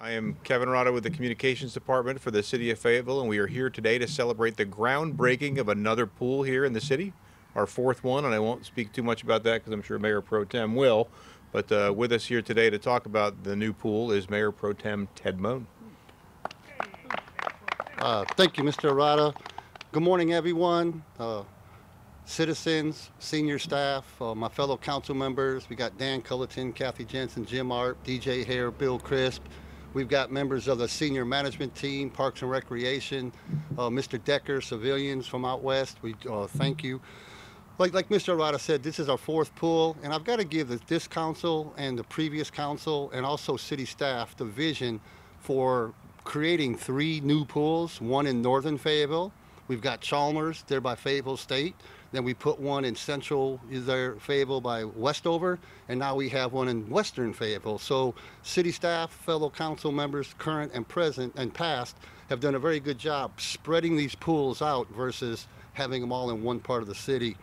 I am Kevin Rada with the Communications Department for the City of Fayetteville, and we are here today to celebrate the groundbreaking of another pool here in the city, our fourth one, and I won't speak too much about that because I'm sure Mayor Pro Tem will. But with us here today to talk about the new pool is Mayor Pro Tem Ted Moon. Thank you, Mr. Rada. Good morning, everyone. Citizens, senior staff, my fellow council members. We got Dan Culleton, Kathy Jensen, Jim Art, DJ Hare, Bill Crisp. We've got members of the senior management team, Parks and Recreation, Mr. Decker, civilians from out west. We thank you. Like Mr. Rada said, this is our fourth pool, and I've got to give this council and the previous council and also city staff the vision for creating 3 new pools, one in northern Fayetteville. We've got Chalmers there by Fayetteville State. Then we put one in central Fayetteville by Westover, and now we have one in western Fayetteville. So city staff, fellow council members, current and present and past, have done a very good job spreading these pools out versus having them all in one part of the city.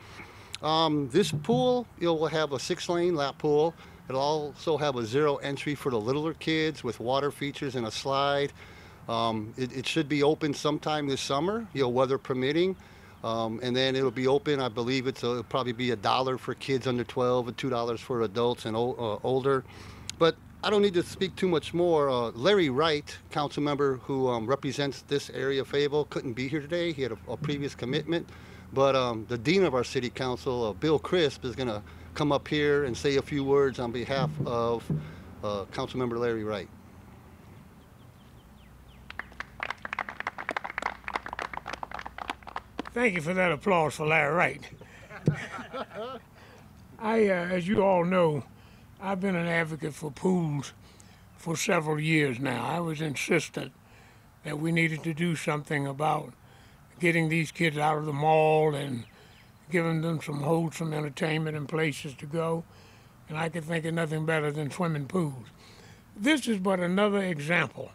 This pool, will have a 6-lane lap pool. It'll also have a 0 entry for the littler kids with water features and a slide. It should be open sometime this summer, weather permitting. And then it'll be open. I believe it'll probably be $1 for kids under 12 and $2 for adults and older. But I don't need to speak too much more. Larry Wright, council member who represents this area of Fayetteville, couldn't be here today. He had a previous commitment. But the dean of our city council, Bill Crisp, is going to come up here and say a few words on behalf of council member Larry Wright. Thank you for that applause for Larry Wright. As you all know, I've been an advocate for pools for several years now. I was insistent that we needed to do something about getting these kids out of the mall and giving them some wholesome entertainment and places to go. And I could think of nothing better than swimming pools. This is but another example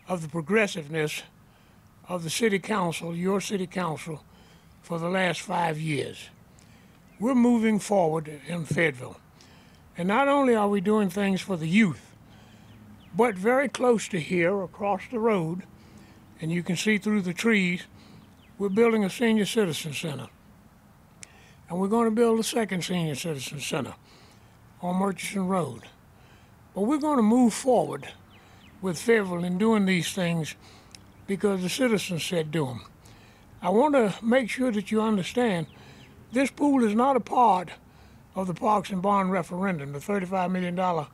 of the progressiveness of the city council, your city council, for the last 5 years. We're moving forward in Fayetteville. And not only are we doing things for the youth, but very close to here, across the road, and you can see through the trees, we're building a senior citizen center. And we're going to build a second senior citizen center on Murchison Road. But we're going to move forward with Fayetteville in doing these things because the citizens said do them. I want to make sure that you understand this pool is not a part of the Parks and Bond referendum, the $35 million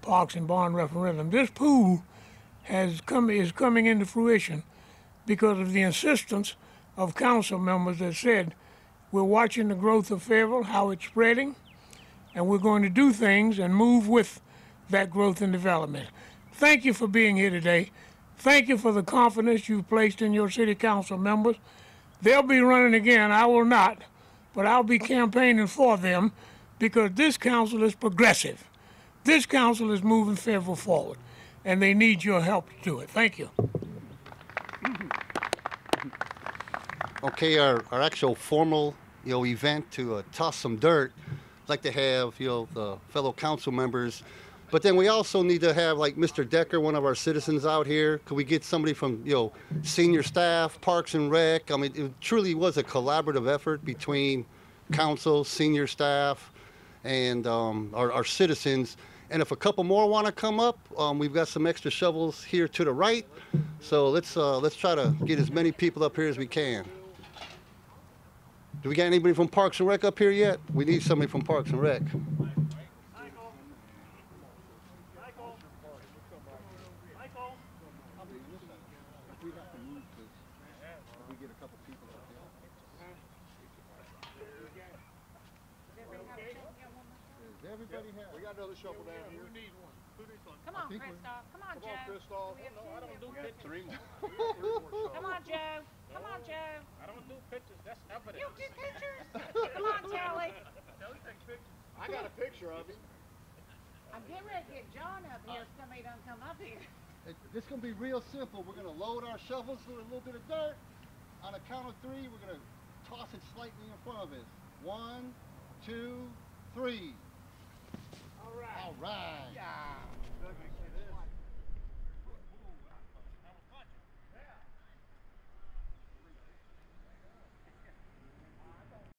Parks and Bond referendum. This pool is coming into fruition because of the insistence of council members that said, we're watching the growth of Fayetteville, how it's spreading, and we're going to do things and move with that growth and development. Thank you for being here today. Thank you for the confidence you've placed in your city council members. They'll be running again, I will not, but I'll be campaigning for them because this council is progressive. This council is moving Fayetteville forward, and they need your help to do it. Thank you. Okay, our actual formal event to toss some dirt. I'd like to have the fellow council members. But then we also need to have like Mr. Decker, one of our citizens out here. Could we get somebody from senior staff, Parks and Rec? I mean, it truly was a collaborative effort between council, senior staff, and our citizens. And if a couple more want to come up, we've got some extra shovels here to the right. So let's try to get as many people up here as we can. Do we got anybody from Parks and Rec up here yet? We need somebody from Parks and Rec. We got another shovel down here. Who needs one? Come on, Christoph. Come on, Joe. Christoph. No, I don't do pictures. 3 more. Come on, Joe. Come on, Joe. I don't do pictures. That's evidence. You do pictures? Come on, Charlie. Charlie takes pictures. I got a picture of him. I'm getting ready to get John up here. Somebody don't come up here. This is going to be real simple. We're going to load our shovels with a little bit of dirt. On a count of 3, we're going to toss it slightly in front of us. 1, 2, 3. All right. All right. Yeah.